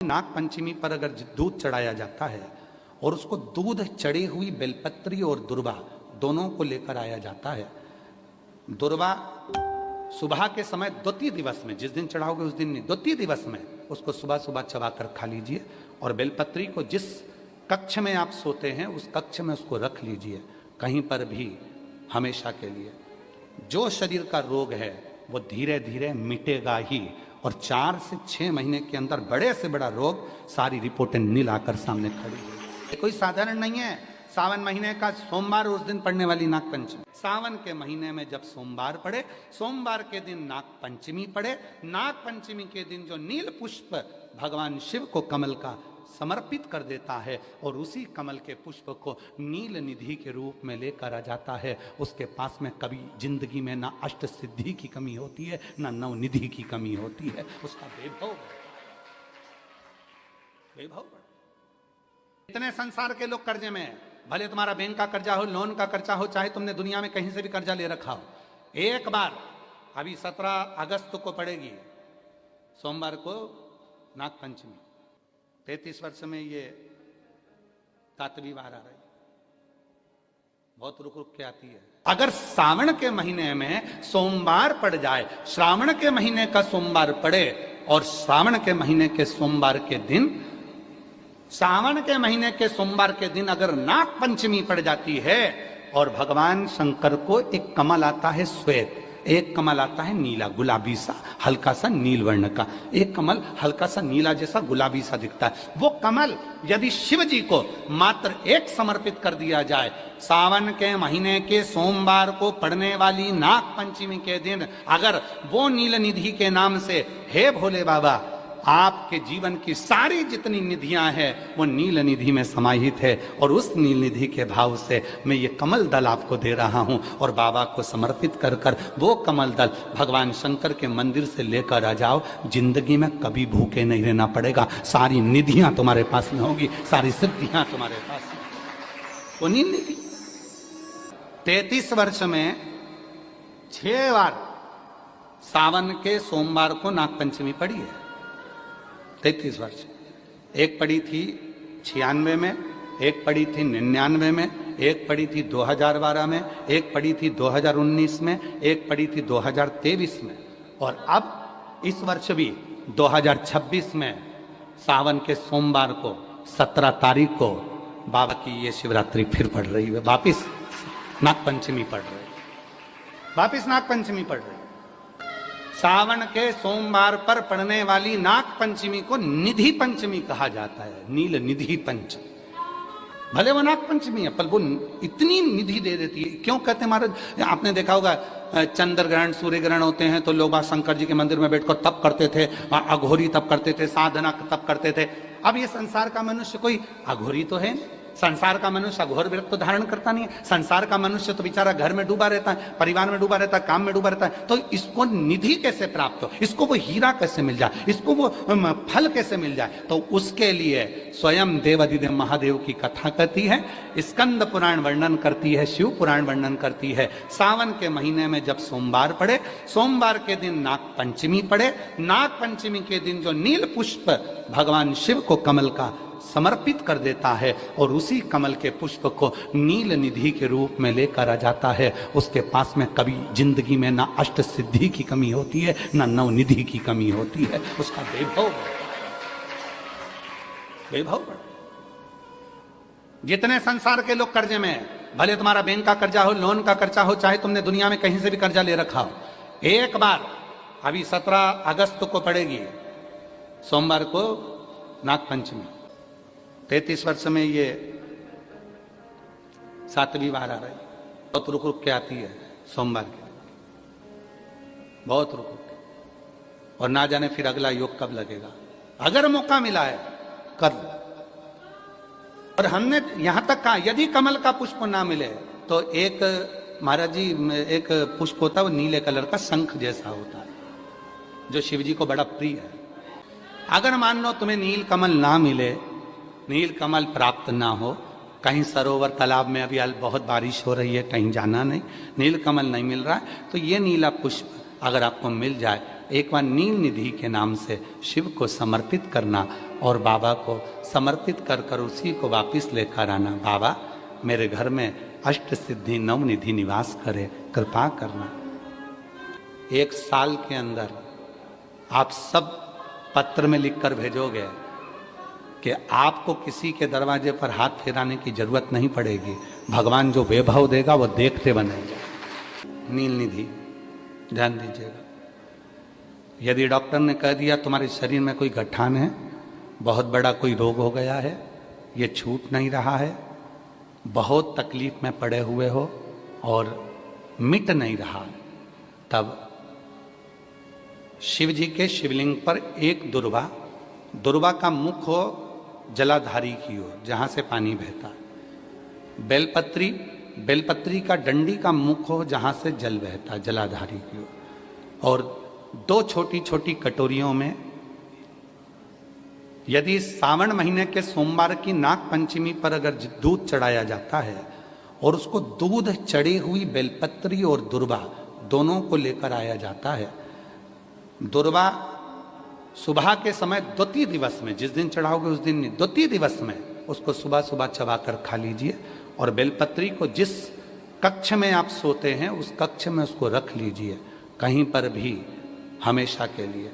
नाग पंचमी पर अगर दूध चढ़ाया जाता है और उसको दूध चढ़ी हुई बेलपत्री और दुर्वा दोनों को लेकर आया जाता है। दुर्वा सुबह के समय द्वितीय दिवस में, जिस दिन चढ़ाओगे उस दिन नहीं, द्वितीय दिवस में उसको सुबह सुबह चबाकर खा लीजिए और बेलपत्री को जिस कक्ष में आप सोते हैं उस कक्ष में उसको रख लीजिए कहीं पर भी, हमेशा के लिए। जो शरीर का रोग है वो धीरे धीरे मिटेगा ही और 4 से 6 महीने के अंदर बड़े से बड़ा रोग सारी रिपोर्टें नील आकर सामने खड़ी है। कोई साधारण नहीं है। सावन महीने का सोमवार उस दिन पड़ने वाली नाग पंचमी, सावन के महीने में जब सोमवार पड़े, सोमवार के दिन नाग पंचमी पड़े, नाग पंचमी के दिन जो नील पुष्प भगवान शिव को कमल का समर्पित कर देता है और उसी कमल के पुष्प को नील निधि के रूप में लेकर आ जाता है, उसके पास में कभी जिंदगी में ना अष्ट सिद्धि की कमी होती है ना नव निधि की कमी होती है। उसका वैभव इतने संसार के लोग कर्जे में, भले तुम्हारा बैंक का कर्जा हो, लोन का कर्जा हो, चाहे तुमने दुनिया में कहीं से भी कर्जा ले रखा हो, एक बार अभी 17 अगस्त को पड़ेगी, सोमवार को नाग पंचमी, 33 वर्ष में ये 7वीं बार आ रही, बहुत रुक रुक के आती है। अगर सावन के महीने में सोमवार पड़ जाए, श्रावण के महीने का सोमवार पड़े और श्रावण के महीने के सोमवार के दिन, सावन के महीने के सोमवार के दिन अगर नाग पंचमी पड़ जाती है और भगवान शंकर को एक कमल आता है श्वेत, एक कमल आता है नीला, गुलाबी सा, हल्का सा नील वर्ण का, एक कमल हल्का सा नीला जैसा गुलाबी सा दिखता है। वो कमल यदि शिव जी को मात्र एक समर्पित कर दिया जाए, सावन के महीने के सोमवार को पड़ने वाली नाग पंचमी के दिन अगर वो नील निधि के नाम से, हे भोले बाबा आपके जीवन की सारी जितनी निधियां हैं वो नील निधि में समाहित है और उस नील निधि के भाव से मैं ये कमल दल आपको दे रहा हूं और बाबा को समर्पित कर कर वो कमल दल भगवान शंकर के मंदिर से लेकर आ जाओ, जिंदगी में कभी भूखे नहीं रहना पड़ेगा। सारी निधियां तुम्हारे पास में होगी, सारी सिद्धियां तुम्हारे पास में। वो नील निधि 33 वर्ष में 6 बार सावन के सोमवार को नाग पंचमी पड़ी है। 33 वर्ष, एक पड़ी थी 96 में, एक पड़ी थी 99 में, एक पड़ी थी 2012 में, एक पड़ी थी 2019 में, एक पड़ी थी 2023 में और अब इस वर्ष भी 2026 में सावन के सोमवार को 17 तारीख को बाबा की ये शिवरात्रि फिर पड़ रही है, वापिस नाग पंचमी पड़ रही है, वापिस नाग पंचमी पड़ रही है। सावन के सोमवार पर पड़ने वाली नाग पंचमी को निधि पंचमी कहा जाता है, नील निधि पंचमी। भले वो नाग पंचमी है पर वो इतनी निधि दे देती है। क्यों कहते हैं महाराज, आपने देखा होगा चंद्र ग्रहण सूर्य ग्रहण होते हैं तो लोग शंकर जी के मंदिर में बैठकर तप करते थे, अघोरी तप करते थे, साधना तप करते थे। अब ये संसार का मनुष्य कोई अघोरी तो है, संसार का मनुष्य अघोर व्रत तो धारण करता नहीं है। संसार का मनुष्य तो बेचारा घर में डूबा रहता है, परिवार में डूबा रहता है, काम में डूबा रहता है। तो इसको निधि कैसे प्राप्त हो, इसको वो हीरा कैसे मिल जाए, इसको वो फल कैसे मिल जाए, तो उसके लिए स्वयं देवाधिदेव महादेव की कथा कहती है, स्कंद पुराण वर्णन करती है, शिव पुराण वर्णन करती है। सावन के महीने में जब सोमवार पड़े, सोमवार के दिन नाग पंचमी पड़े, नाग पंचमी के दिन जो नील पुष्प भगवान शिव को कमल का समर्पित कर देता है और उसी कमल के पुष्प को नील निधि के रूप में लेकर आ जाता है, उसके पास में कभी जिंदगी में ना अष्ट सिद्धि की कमी होती है ना नव निधि की कमी होती है। उसका वैभव जितने संसार के लोग कर्जे में, भले तुम्हारा बैंक का कर्जा हो, लोन का कर्जा हो, चाहे तुमने दुनिया में कहीं से भी कर्जा ले रखा हो, एक बार अभी 17 अगस्त को पड़ेगी, सोमवार को नाग पंचमी, 33 वर्ष में ये 7वीं बार आ रही, बहुत रुक रुक के आती है सोमवार के, बहुत रुक रुक के, और ना जाने फिर अगला योग कब लगेगा। अगर मौका मिला है कर लो। और हमने यहां तक कहा यदि कमल का पुष्प ना मिले तो एक महाराज जी एक पुष्प होता है, वो नीले कलर का शंख जैसा होता है जो शिव जी को बड़ा प्रिय है। अगर मान लो तुम्हें नील कमल ना मिले, नील कमल प्राप्त ना हो, कहीं सरोवर तालाब में अभी बहुत बारिश हो रही है, कहीं जाना नहीं, नील कमल नहीं मिल रहा है, तो ये नीला पुष्प अगर आपको मिल जाए, एक बार नील निधि के नाम से शिव को समर्पित करना, और बाबा को समर्पित कर कर उसी को वापस लेकर आना। बाबा मेरे घर में अष्ट सिद्धि नवनिधि निवास करे, कृपा करना। 1 साल के अंदर आप सब पत्र में लिखकर भेजोगे कि आपको किसी के दरवाजे पर हाथ फेराने की जरूरत नहीं पड़ेगी, भगवान जो वैभव देगा वो देखते बनेगा। नील निधि ध्यान दीजिएगा। यदि डॉक्टर ने कह दिया तुम्हारे शरीर में कोई गठान है, बहुत बड़ा कोई रोग हो गया है, ये छूट नहीं रहा है, बहुत तकलीफ में पड़े हुए हो और मिट नहीं रहा, तब शिव जी के शिवलिंग पर एक दुर्वा का मुख हो जलाधारी की ओर जहां से पानी बहता है। बेलपत्री का डंडी का मुख हो जहां से जल बहता है जलाधारी की ओर। और 2 छोटी छोटी कटोरियों में, यदि सावन महीने के सोमवार की नाग पंचमी पर अगर दूध चढ़ाया जाता है और उसको दूध चढ़ी हुई बेलपत्री और दुर्वा दोनों को लेकर आया जाता है, दुर्वा सुबह के समय द्वितीय दिवस में, जिस दिन चढ़ाओगे उस दिन नहीं, द्वितीय दिवस में उसको सुबह सुबह चबाकर खा लीजिए। और बेलपत्री को जिस कक्ष में आप सोते हैं उस कक्ष में उसको रख लीजिए, कहीं पर भी, हमेशा के लिए।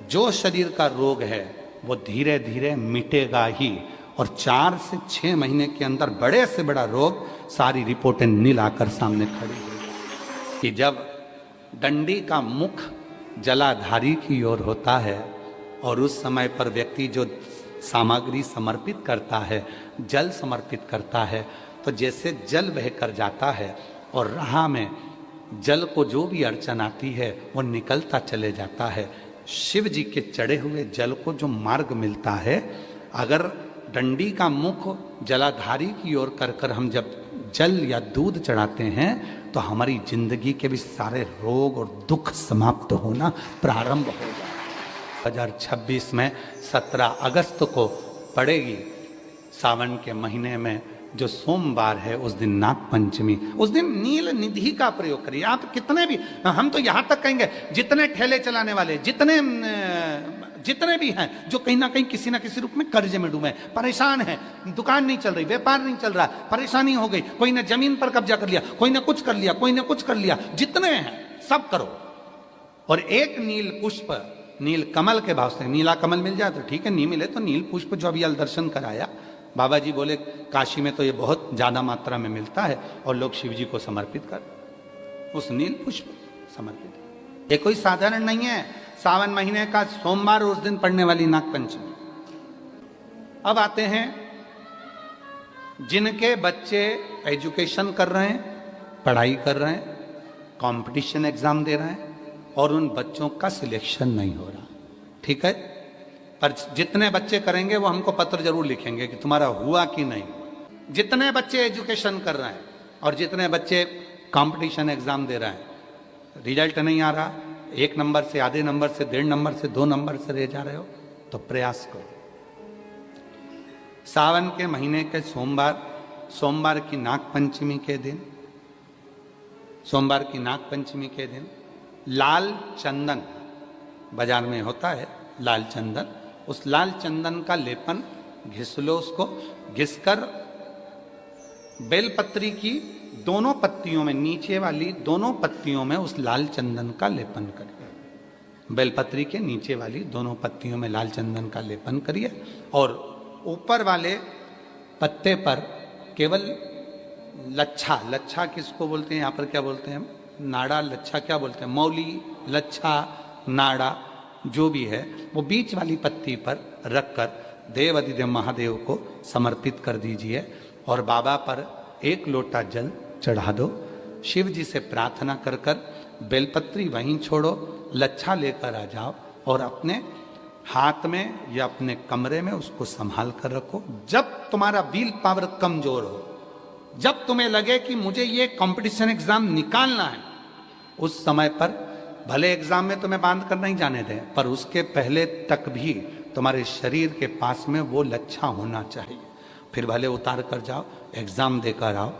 जो शरीर का रोग है वो धीरे धीरे मिटेगा ही, और 4 से 6 महीने के अंदर बड़े से बड़ा रोग सारी रिपोर्टें नील आकर सामने खड़ी होगी। कि जब डंडी का मुख जलाधारी की ओर होता है और उस समय पर व्यक्ति जो सामग्री समर्पित करता है, जल समर्पित करता है, तो जैसे जल बहकर जाता है और राह में जल को जो भी अड़चन आती है वो निकलता चले जाता है। शिव जी के चढ़े हुए जल को जो मार्ग मिलता है, अगर डंडी का मुख जलाधारी की ओर कर कर हम जब जल या दूध चढ़ाते हैं तो हमारी जिंदगी के भी सारे रोग और दुख समाप्त होना प्रारंभ हो जाए। 2026 में 17 अगस्त को पड़ेगी, सावन के महीने में जो सोमवार है, उस दिन नाग पंचमी, उस दिन नील निधि का प्रयोग करिए। आप कितने भी, हम तो यहां तक कहेंगे जितने ठेले चलाने वाले, जितने भी हैं जो कहीं ना कहीं किसी ना किसी रूप में कर्ज में डूबे, परेशान है, दुकान नहीं चल रही, व्यापार नहीं चल रहा, परेशानी हो गई, कोई ने जमीन पर कब्जा कर लिया, कोई ने कुछ कर लिया, कोई ने कुछ कर लिया, जितने हैं सब करो। और एक नील पुष्प, नील कमल के भाव से, नीला कमल मिल जाए तो ठीक है, नहीं मिले तो नील पुष्प जो अभी दर्शन कराया, बाबा जी बोले काशी में तो ये बहुत ज्यादा मात्रा में मिलता है और लोग शिव जी को समर्पित कर, उस नील पुष्प समर्पित। ये कोई साधारण नहीं है, सावन महीने का सोमवार उस दिन पड़ने वाली नाग पंचमी। अब आते हैं जिनके बच्चे एजुकेशन कर रहे हैं, पढ़ाई कर रहे हैं, कंपटीशन एग्जाम दे रहे हैं और उन बच्चों का सिलेक्शन नहीं हो रहा, ठीक है, पर जितने बच्चे करेंगे वो हमको पत्र जरूर लिखेंगे कि तुम्हारा हुआ कि नहीं। जितने बच्चे एजुकेशन कर रहे हैं और जितने बच्चे कंपटीशन एग्जाम दे रहे हैं, रिजल्ट नहीं आ रहा, 1 नंबर से, आधे नंबर से, 1.5 नंबर से, 2 नंबर से रह जा रहे हो, तो प्रयास करो। सावन के महीने के सोमवार की नाग पंचमी के दिन, सोमवार की नाग पंचमी के दिन लाल चंदन बाजार में होता है, लाल चंदन, उस लाल चंदन का लेपन घिस लो, उसको घिसकर बेलपत्री की दोनों पत्तियों में, नीचे वाली दोनों पत्तियों में उस लाल चंदन का लेपन करिए। बेलपत्री के नीचे वाली दोनों पत्तियों में लाल चंदन का लेपन करिए और ऊपर वाले पत्ते पर केवल लच्छा, लच्छा किसको बोलते हैं यहाँ पर, क्या बोलते हैं, नाड़ा, लच्छा क्या बोलते हैं, मौली, लच्छा, नाड़ा जो भी है, वो बीच वाली पत्ती पर रखकर देव अधिदेव महादेव को समर्पित कर दीजिए और बाबा पर 1 लोटा जल चढ़ा दो। शिव जी से प्रार्थना कर कर बेलपत्री वहीं छोड़ो, लच्छा लेकर आ जाओ और अपने हाथ में या अपने कमरे में उसको संभाल कर रखो। जब तुम्हारा विल पावर कमजोर हो, जब तुम्हें लगे कि मुझे ये कंपटीशन एग्जाम निकालना है, उस समय पर भले एग्जाम में तुम्हें बांध कर नहीं जाने दें, पर उसके पहले तक भी तुम्हारे शरीर के पास में वो लच्छा होना चाहिए। फिर भले उतार कर जाओ, एग्जाम देकर आओ,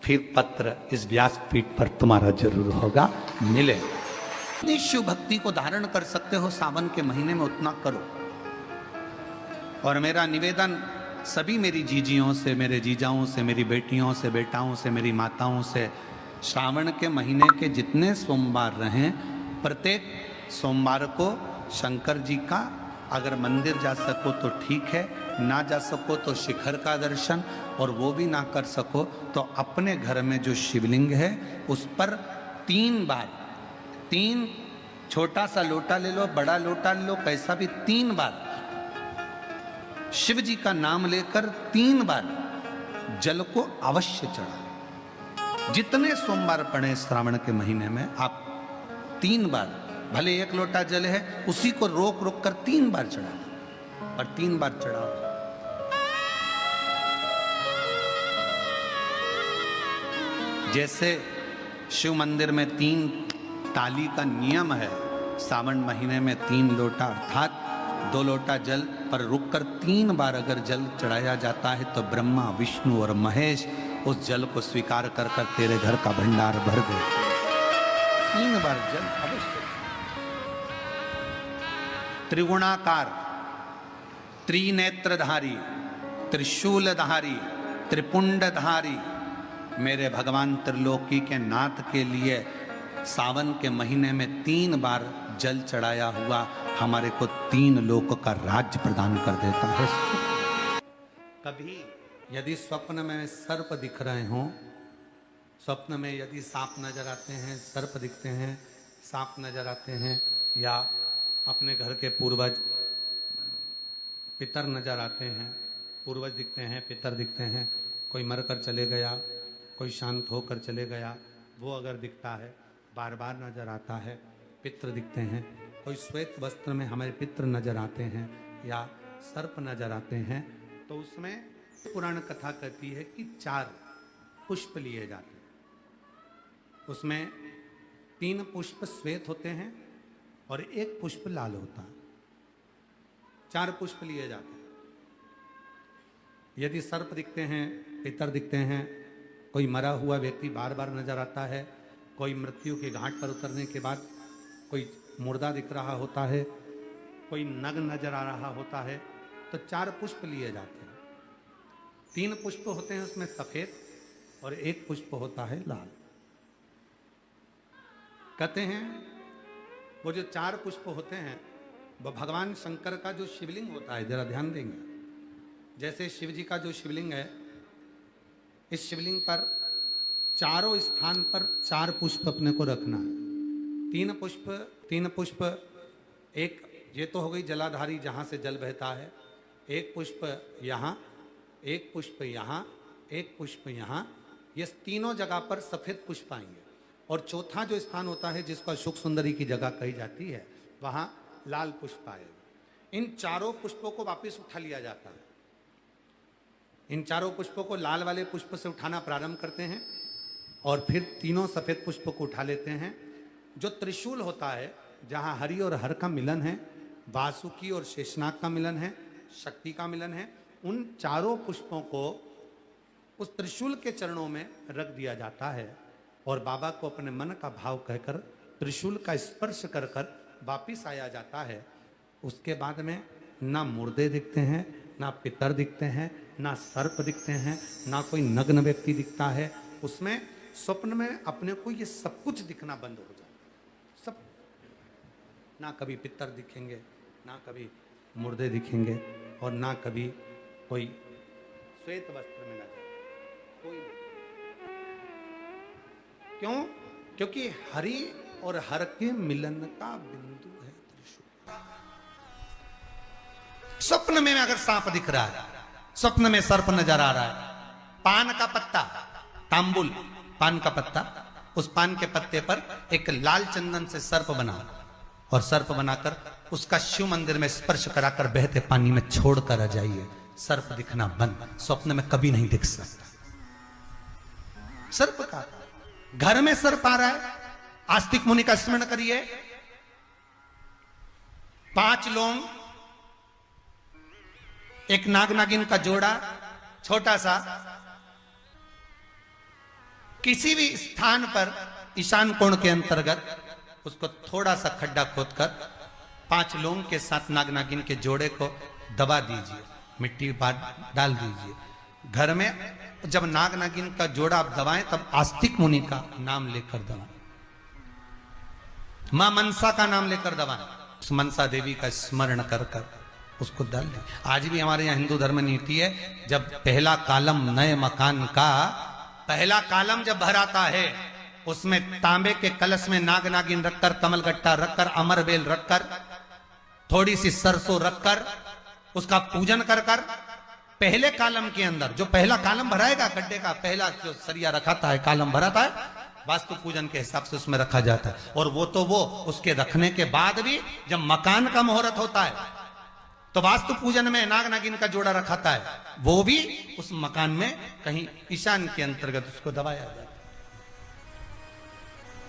फिर पत्र इस व्यासपीठ पर तुम्हारा जरूर होगा, मिले। जितनी शिव भक्ति को धारण कर सकते हो सावन के महीने में उतना करो। और मेरा निवेदन सभी मेरी जीजियों से, मेरे जीजाओं से, मेरी बेटियों से, बेटाओं से, मेरी माताओं से, श्रावण के महीने के जितने सोमवार रहें, प्रत्येक सोमवार को शंकर जी का अगर मंदिर जा सको तो ठीक है, ना जा सको तो शिखर का दर्शन, और वो भी ना कर सको तो अपने घर में जो शिवलिंग है उस पर 3 बार, 3 छोटा सा लोटा ले लो, बड़ा लोटा ले लो, कैसा भी 3 बार शिव जी का नाम लेकर 3 बार जल को अवश्य चढ़ाएं। जितने सोमवार पड़े श्रावण के महीने में आप 3 बार, भले 1 लोटा जल है उसी को रोक रोक कर 3 बार चढ़ाओ, और 3 बार चढ़ाओ। जैसे शिव मंदिर में 3 ताली का नियम है, सावन महीने में 3 लोटा अर्थात 2 लोटा जल पर रुककर 3 बार अगर जल चढ़ाया जाता है तो ब्रह्मा, विष्णु और महेश उस जल को स्वीकार कर कर तेरे घर का भंडार भर दे। 3 बार जल अवश्य। त्रिगुणाकार, त्रिनेत्रधारी, त्रिशूलधारी, त्रिपुंडधारी मेरे भगवान त्रिलोकी के नाथ के लिए सावन के महीने में 3 बार जल चढ़ाया हुआ हमारे को 3 लोक का राज्य प्रदान कर देता है। कभी यदि स्वप्न में सर्प दिख रहे हों, स्वप्न में यदि सांप नजर आते हैं, सर्प दिखते हैं, सांप नजर आते हैं, या अपने घर के पूर्वज पितर नजर आते हैं, पूर्वज दिखते हैं, पितर दिखते हैं, कोई मरकर चले गया, कोई शांत होकर चले गया, वो अगर दिखता है, बार बार नजर आता है, पितृ दिखते हैं, कोई श्वेत वस्त्र में हमारे पितृ नजर आते हैं, या सर्प नजर आते हैं, तो उसमें पुराण कथा कहती है कि 4 पुष्प लिए जाते हैं। उसमें 3 पुष्प श्वेत होते हैं और 1 पुष्प लाल होता है। 4 पुष्प लिए जाते हैं। यदि सर्प दिखते हैं, पितर दिखते हैं, कोई मरा हुआ व्यक्ति बार बार नजर आता है, कोई मृत्यु के घाट पर उतरने के बाद कोई मुर्दा दिख रहा होता है, कोई नग नजर आ रहा होता है, तो 4 पुष्प लिए जाते हैं। 3 पुष्प होते हैं उसमें सफेद और 1 पुष्प होता है लाल। कहते हैं वो जो 4 पुष्प होते हैं वो भगवान शंकर का जो शिवलिंग होता है, जरा ध्यान देंगे, जैसे शिव जी का जो शिवलिंग है, इस शिवलिंग पर चारों स्थान पर 4 पुष्प अपने को रखना है। 3 पुष्प, एक ये तो हो गई जलाधारी जहाँ से जल बहता है, 1 पुष्प यहाँ, 1 पुष्प यहाँ, 1 पुष्प यहाँ, ये तीनों जगह पर सफेद पुष्प आएंगे। और चौथा जो स्थान होता है जिसको सुख सुंदरी की जगह कही जाती है, वहाँ लाल पुष्प आएगा। इन चारों पुष्पों को वापस उठा लिया जाता है। इन चारों पुष्पों को लाल वाले पुष्प से उठाना प्रारंभ करते हैं और फिर तीनों सफेद पुष्प को उठा लेते हैं। जो त्रिशूल होता है, जहाँ हरि और हर का मिलन है, वासुकी और शेषनाग का मिलन है, शक्ति का मिलन है, उन चारों पुष्पों को उस त्रिशूल के चरणों में रख दिया जाता है और बाबा को अपने मन का भाव कहकर त्रिशूल का स्पर्श कर कर वापिस आया जाता है। उसके बाद में ना मुर्दे दिखते हैं, ना पितर दिखते हैं, ना सर्प दिखते हैं, ना कोई नग्न व्यक्ति दिखता है। उसमें स्वप्न में अपने को ये सब कुछ दिखना बंद हो जाता है। सब, ना कभी पितर दिखेंगे, ना कभी मुर्दे दिखेंगे, और ना कभी कोई श्वेत वस्त्र में नजर, कोई नहीं। क्यों? क्योंकि हरि और हर के मिलन का बिंदु है त्रिशूल। स्वप्न में अगर सांप दिख रहा है, स्वप्न में सर्प नजर आ रहा है, पान का पत्ता, तांबुल पान का पत्ता, उस पान के पत्ते पर एक लाल चंदन से सर्प बना और सर्प बनाकर उसका शिव मंदिर में स्पर्श कराकर बहते पानी में छोड़कर आ जाइए। सर्प दिखना बंद, स्वप्न में कभी नहीं दिख सकता। सर्प का घर में सर्प आ रहा है, आस्तिक मुनि का स्मरण करिए। 5 लौंग, एक नाग नागिन का जोड़ा, छोटा सा, किसी भी स्थान पर ईशान कोण के अंतर्गत उसको थोड़ा सा खड्डा खोदकर 5 लौंग के साथ नाग नागिन के जोड़े को दबा दीजिए, मिट्टी डाल दीजिए। घर में जब नाग नागिन का जोड़ा आप दबाएं तब आस्तिक मुनि का नाम लेकर दबाएं, मां मनसा का नाम लेकर दबाएं, उस मनसा देवी का स्मरण कर कर उसको डाल दें। आज भी हमारे यहाँ हिंदू धर्म नीति है, जब पहला कालम नए मकान का पहला कालम जब भर आता है, उसमें तांबे के कलश में नाग नागिन रखकर, कमलगट्टा रखकर, अमरबेल रखकर, थोड़ी सी सरसों रखकर उसका पूजन कर कर पहले कालम के अंदर जो पहला कालम भराएगा, गड्ढे का पहला जो सरिया रखाता है, कालम भराता है, वास्तु पूजन के हिसाब से उसमें रखा जाता है। और वो तो वो उसके रखने के बाद भी जब मकान का मुहूर्त होता है तो वास्तु पूजन में नाग नागिन का जोड़ा रखाता है, वो भी उस मकान में कहीं ईशान के अंतर्गत उसको दबाया जाता है,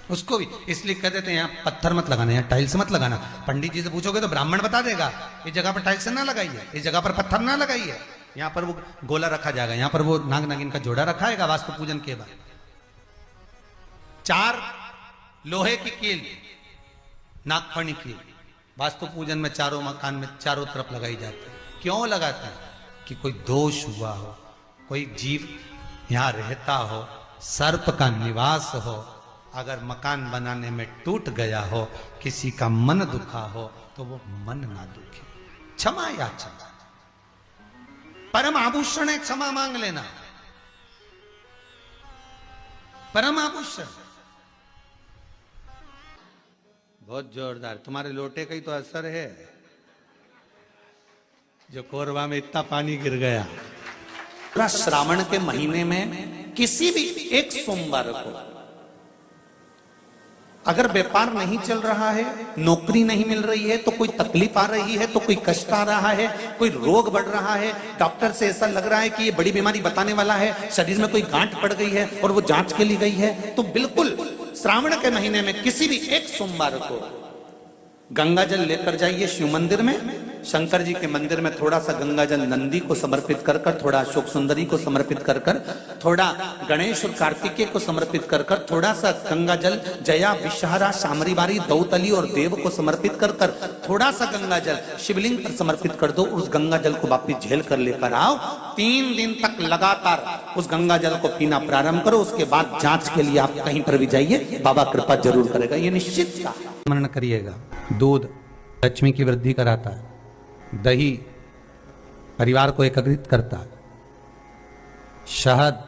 उसको भी। इसलिए कह देते हैं यहाँ पत्थर मत लगाना, यहाँ टाइल्स मत लगाना। पंडित जी से पूछोगे तो ब्राह्मण बता देगा, इस जगह पर टाइल्स ना लगाइए, इस जगह पर पत्थर ना लगाइए, यहाँ पर वो गोला रखा जाएगा, यहाँ पर वो नाग नागिन का जोड़ा रखाएगा वास्तु पूजन के बाद। 4 लोहे की कील, नागफणी कील, वास्तु पूजन में चारों मकान में चारों तरफ लगाई जाती है। क्यों लगाते हैं? कि कोई दोष हुआ हो, कोई जीव यहां रहता हो, सर्प का निवास हो, अगर मकान बनाने में टूट गया हो, किसी का मन दुखा हो तो वो मन ना दुखे। क्षमा याचना, परम आभूषण है, क्षमा मांग लेना, परम आभूषण। बहुत जोरदार, तुम्हारे लोटे का ही तो असर है जो कोरबा में इतना पानी गिर गया। पूरा श्रावण के महीने में किसी भी एक सोमवार को अगर व्यापार नहीं चल रहा है, नौकरी नहीं मिल रही है, तो कोई तकलीफ आ रही है, तो कोई कष्ट आ रहा है, कोई रोग बढ़ रहा है, डॉक्टर से ऐसा लग रहा है कि ये बड़ी बीमारी बताने वाला है, शरीर में कोई गांठ पड़ गई है और वो जांच के लिए गई है, तो बिल्कुल श्रावण के महीने में किसी भी एक सोमवार को गंगा जल लेकर जाइए शिव मंदिर में, शंकर जी के मंदिर में थोड़ा सा गंगा जल नंदी को समर्पित कर कर, थोड़ा अशोक सुंदरी को समर्पित कर कर, थोड़ा गणेश और कार्तिकेय को समर्पित कर कर, थोड़ा सा गंगा जल जया विषहारा शामरी बारी दौतली और देव को समर्पित कर कर, थोड़ा सा गंगा जल शिवलिंग पर समर्पित कर दो। उस गंगा जल को वापिस झेल कर लेकर आओ, 3 दिन तक लगातार उस गंगा जल को पीना प्रारंभ करो। उसके बाद जांच के लिए आप कहीं पर भी जाइए, बाबा कृपा जरूर करेगा, ये निश्चित स्मरण करिएगा। दूध लक्ष्मी की वृद्धि कराता है, दही परिवार को एकत्रित करता है, शहद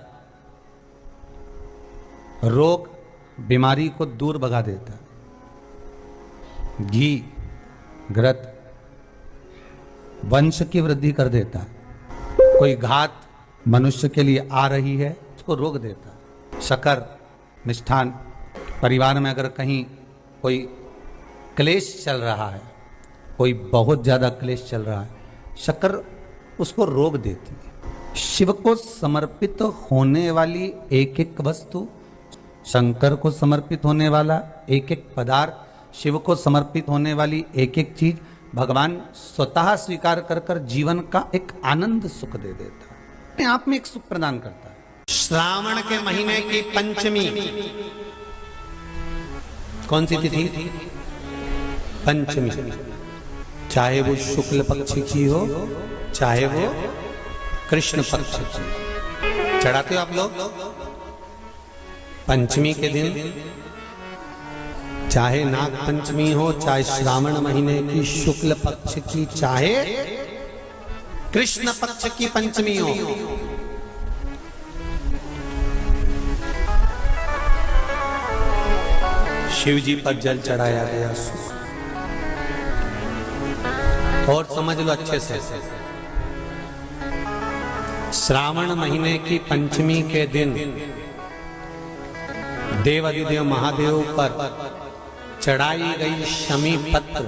रोग बीमारी को दूर भगा देता है, घी घृत वंश की वृद्धि कर देता है, कोई घात मनुष्य के लिए आ रही है उसको रोक देता है, शक्कर मिष्ठान परिवार में अगर कहीं कोई क्लेश चल रहा है, कोई बहुत ज्यादा क्लेश चल रहा है, शक्कर उसको रोक देती है। शिव को समर्पित होने वाली एक एक वस्तु, शंकर को समर्पित होने वाला एक एक पदार्थ, शिव को समर्पित होने वाली एक एक चीज भगवान स्वतः स्वीकार कर कर जीवन का एक आनंद सुख दे देता है, अपने आप में एक सुख प्रदान करता है। श्रावण के महीने की पंचमी कौन सी तिथि? पंचमी, चाहे वो शुक्ल पक्ष की हो चाहे वो कृष्ण पक्ष की। चढ़ाते हो आप लोग पंचमी के दिन, चाहे नाग पंचमी हो, चाहे श्रावण महीने की शुक्ल पक्ष की, चाहे कृष्ण पक्ष की पंचमी हो, शिव जी पर जल चढ़ाया गया। और समझ लो अच्छे से, श्रावण महीने की पंचमी के दिन देवाधिदेव महादेव पर चढ़ाई गई शमी पत्र,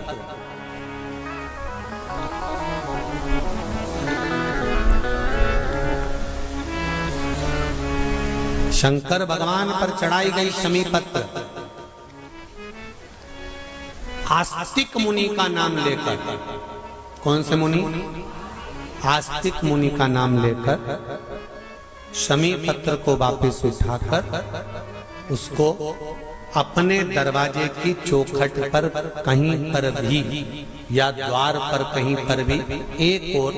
शंकर भगवान पर चढ़ाई गई शमी पत्र आस्तिक मुनि का नाम लेकर, कौन से मुनि? आस्तिक मुनि का नाम लेकर शमी पत्र को वापस उठाकर उसको अपने दरवाजे की चौखट पर कहीं पर भी या द्वार पर कहीं पर भी एक और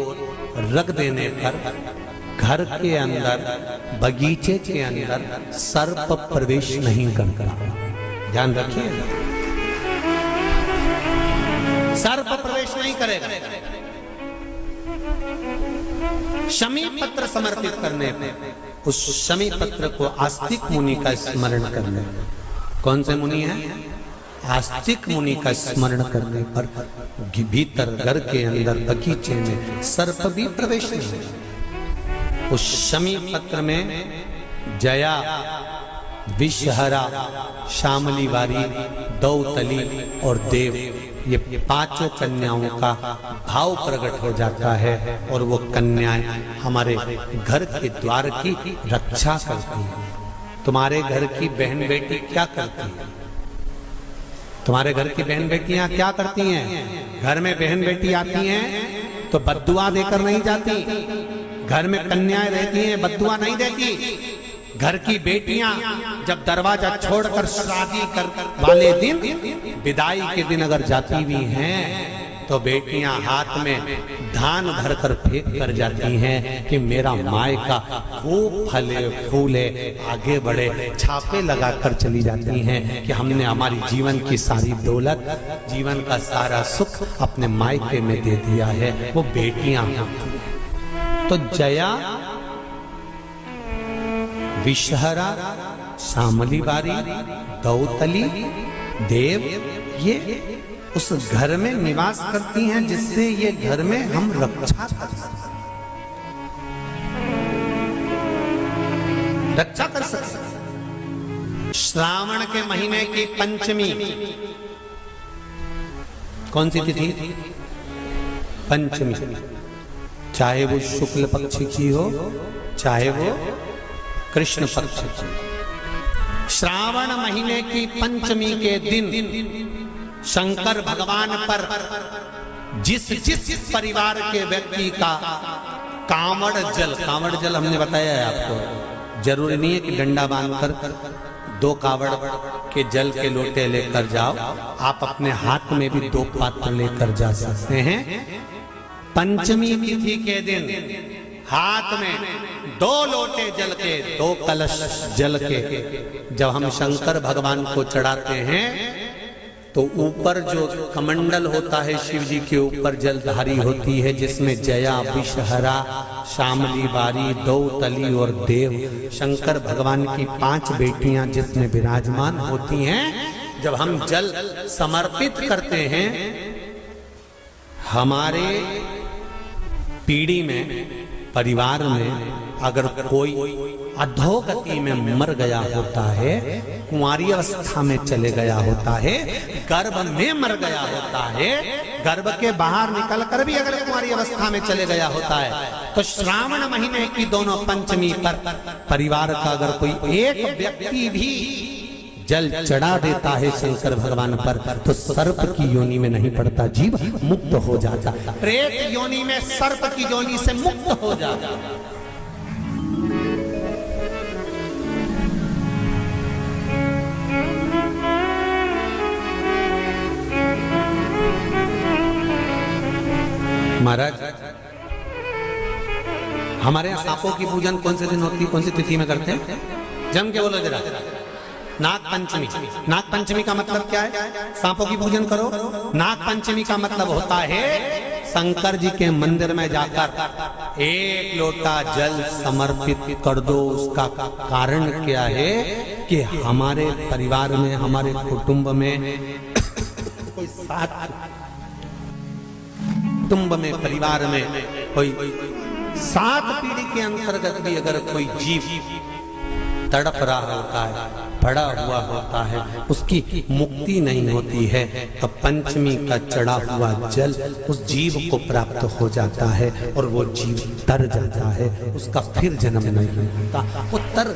रख देने पर घर के अंदर, बगीचे के अंदर सर्प प्रवेश नहीं करता। ध्यान रखिए, सर्प प्रवेश नहीं करेगा। शमी पत्र समर्पित करने पर, उस शमी पत्र को आस्तिक मुनि का स्मरण करने पर, कौन से मुनि है? आस्तिक मुनि का स्मरण करने पर भीतर घर के अंदर बगीचे में सर्प भी प्रवेश नहीं। उस शमी पत्र में जया, विषहरा, शामली वारी, दौतली और देव, ये पांचों कन्याओं का भाव प्रकट हो जाता है और वो कन्याएं हमारे घर के द्वार की रक्षा करती हैं। तुम्हारे घर की बहन बेटी क्या करती है? तुम्हारे घर की बहन बेटियां क्या करती हैं? घर में बहन बेटी आती हैं तो बद्दुआ देकर नहीं जाती। घर में कन्याएं रहती हैं, बद्दुआ नहीं देती। घर की बेटियां जब दरवाजा छोड़कर शादी कर वाले दिन, विदाई के दिन अगर जाती भी हैं तो बेटियां हाथ में धान भरकर फेंक कर जाती हैं कि मेरा मायका खूब फले फूले आगे बढ़े। छापे लगाकर चली जाती हैं कि हमने हमारी जीवन की सारी दौलत, जीवन का सारा सुख अपने मायके में दे दिया है। वो बेटियां होती हैं। तो जया, विषहरा, शामली बारी, दौतली, देव, ये उस घर में निवास करती हैं जिससे ये घर में हम रक्षा कर सकते, रक्षा कर सकते। श्रावण के महीने की पंचमी, कौन सी तिथि? पंचमी। चाहे वो शुक्ल पक्ष की हो, चाहे वो कृष्ण पक्ष की। श्रावण महीने की पंचमी के दिन शंकर भगवान पर जिस जिस परिवार के व्यक्ति का कांवड़ जल हमने बताया है आपको, जरूरी नहीं है कि डंडा बांधकर 2 कावड़ के जल के लोटे लेकर जाओ, आप अपने हाथ में भी 2 पात्र लेकर जा सकते हैं। पंचमी तिथि के दिन हाथ में 2 लोटे जल के, 2 कलश जल के जब हम शंकर भगवान को चढ़ाते हैं तो ऊपर जो कमंडल होता है शिव जी के ऊपर जलधारी होती है, जिसमें जया, विषहरा, शामली बारी, दौतली और देव, शंकर भगवान की 5 बेटियां जिसमें विराजमान होती हैं। जब हम जल समर्पित करते हैं, हमारे पीढ़ी में, परिवार में अगर कोई अधोगति में मर गया होता है, कुंवारी अवस्था में चले गया होता है, गर्भ में मर गया होता है, गर्भ के बाहर निकलकर भी अगर कुंवारी अवस्था में चले गया होता है, तो श्रावण महीने की दोनों पंचमी पर परिवार का अगर कोई एक व्यक्ति भी जल चढ़ा देता है शंकर भगवान पर, तो सर्प की योनि में नहीं पड़ता, जीव मुक्त हो जाता, प्रेत योनि में सर्प की योनि से मुक्त हो जाता। महाराज, हमारे यहाँ सांपों की पूजन कौन से दिन होती है, कौन सी तिथि में करते हैं? जम के बोलो जरा। नाग पंचमी। नाग पंचमी का मतलब क्या है? सांपों की पूजन करो। नाग पंचमी का मतलब होता है शंकर जी के मंदिर में जाकर 1 लोटा जल समर्पित कर दो। उसका कारण क्या है कि हमारे परिवार में, हमारे कुटुंब में कोई कुटुंब में, परिवार में कोई 7 पीढ़ी के अंतर्गत भी अगर कोई जीव तड़प रहा होता है, पड़ा हुआ होता है, उसकी मुक्ति नहीं होती है, तो पंचमी का चढ़ा हुआ जल उस जीव को प्राप्त हो जाता है और वो जीव तर जाता है, उसका फिर जन्म नहीं होता, वो तर,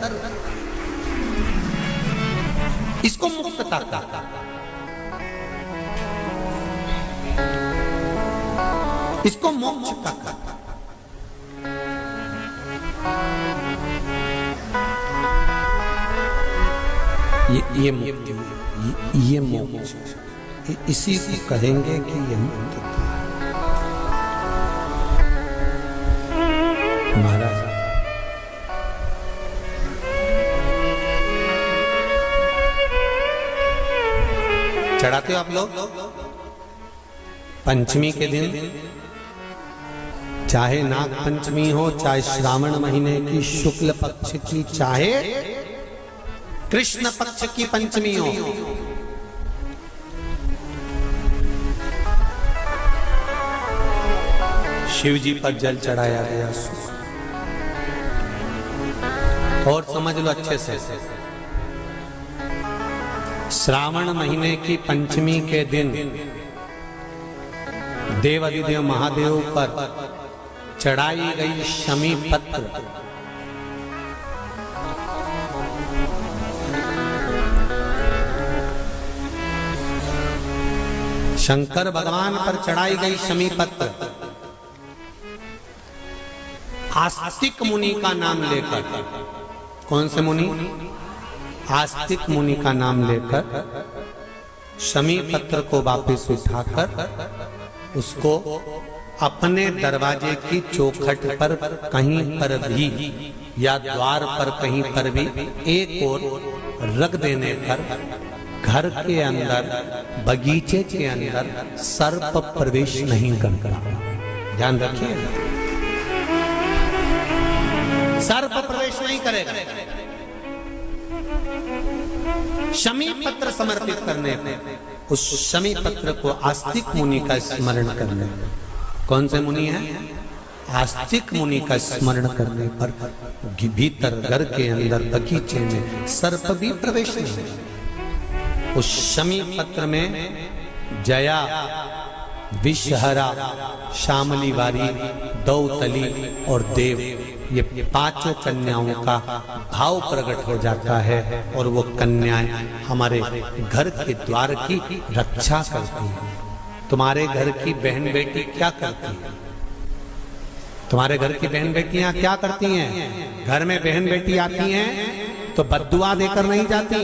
इसको मुक्तता का, इसको मोक्ष का। ये मुक्ति, ये मोक्ष, इसी को कहेंगे कि ये मुक्ति। महाराज चढ़ाते हो आप लोग पंचमी के दिन, चाहे नाग पंचमी हो, चाहे श्रावण महीने की शुक्ल पक्ष की, चाहे कृष्ण पक्ष की पंचमी हो, शिव जी पर जल चढ़ाया गया। और समझ लो अच्छे से, श्रावण महीने की पंचमी के दिन देवाधिदेव महादेव पर चढ़ाई गई शमी पत्र, शंकर भगवान पर चढ़ाई गई शमी पत्र आस्तिक मुनि का नाम लेकर, कौन से मुनि? आस्तिक मुनि का नाम लेकर शमी पत्र को वापस उठाकर उसको अपने दरवाजे की चौखट पर कहीं पर भी या द्वार पर कहीं पर भी एक ओर रख देने पर घर के अंदर, बगीचे के अंदर सर्प प्रवेश नहीं करता। ध्यान रखिए, सर्प प्रवेश नहीं करेगा। शमी पत्र समर्पित करने पर, उस शमी पत्र को आस्तिक मुनि का स्मरण करने पर, कौन से मुनि है? आस्तिक मुनि का स्मरण करने पर भीतर घर के अंदर बगीचे में सर्प भी प्रवेश नहीं। उस शमी पत्र में जया, विषहरा, शामली वारी, दौतली और देव, ये पांचों कन्याओं का भाव प्रकट हो जाता है और वो कन्याएं हमारे घर के द्वार की रक्षा करती हैं। तुम्हारे घर की बहन बेटी क्या करती है? तुम्हारे घर की बहन बेटियां क्या करती हैं? घर में बहन बेटी आती हैं तो बद्दुआ देकर नहीं जाती।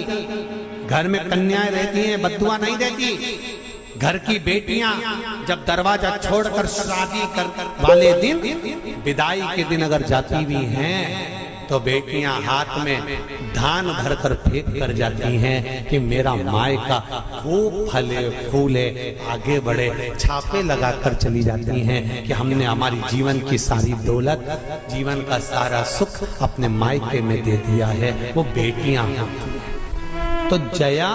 घर में कन्याएं रहती हैं, बद्दुआ नहीं देती। घर की बेटियां जब दरवाजा छोड़कर शादी कर वाले दिन, विदाई के दिन अगर जाती भी हैं तो बेटियां हाथ में धान भरकर फेंक कर जाती हैं कि मेरा मायका खूब फले फूले आगे बढ़े। छापे लगाकर चली जाती हैं कि हमने हमारी जीवन की सारी दौलत, जीवन का सारा सुख अपने मायके में दे दिया है। वो बेटियां होती हैं। तो जया,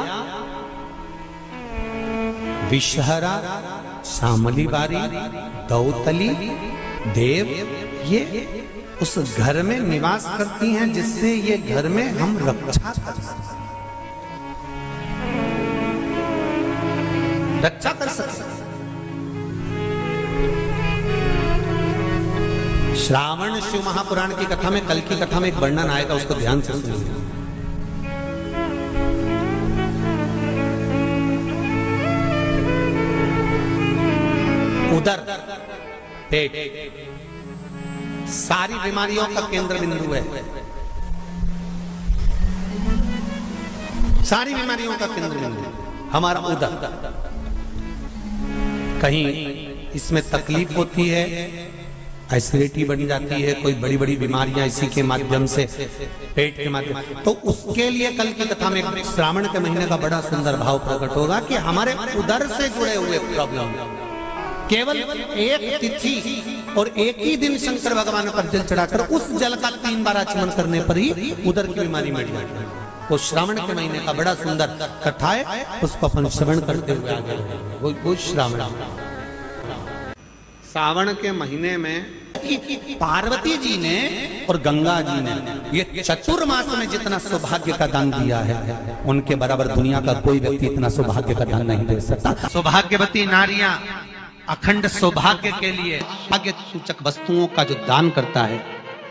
विषहरा, शामली बारी, दौतली, देव, ये उस घर में निवास करती हैं जिससे ये घर में हम रक्षा कर सकते, रक्षा कर सकते। श्रावण शिव महापुराण की कथा में, कल की कथा में एक वर्णन आएगा, उसको ध्यान से सुनिए। उदर, पेट, सारी बीमारियों का केंद्र बिंदु है। सारी बीमारियों का केंद्र बिंदु हमारा उदर। कहीं इसमें तकलीफ होती है, एसिडिटी बढ़ जाती है, कोई बड़ी बड़ी बीमारियां इसी के माध्यम से, पेट के माध्यम, तो उसके लिए कल की कथा में श्रावण के महीने का बड़ा सुंदर भाव प्रकट होगा कि हमारे उदर से जुड़े हुए प्रॉब्लम, केवल एक तिथि और एक ही दिन शंकर भगवान पर जल चढ़ाकर उस जल का 3 बार आचमन करने पर ही उदर की बीमारी मिट जाती है। वो श्रावण के महीने का बड़ा सुंदर कथा है, उसको अपन श्रवण करते हुए आगे बढ़ेंगे। वो श्रावण, सावन के महीने में पार्वती जी ने और गंगा जी ने ये चतुर्मास में जितना सौभाग्य का दान दिया है, उनके बराबर दुनिया का कोई व्यक्ति इतना सौभाग्य का दान नहीं दे सकता। सौभाग्यवती नारियां अखंड सौभाग्य के लिए भाग्य सूचक वस्तुओं का जो दान करता है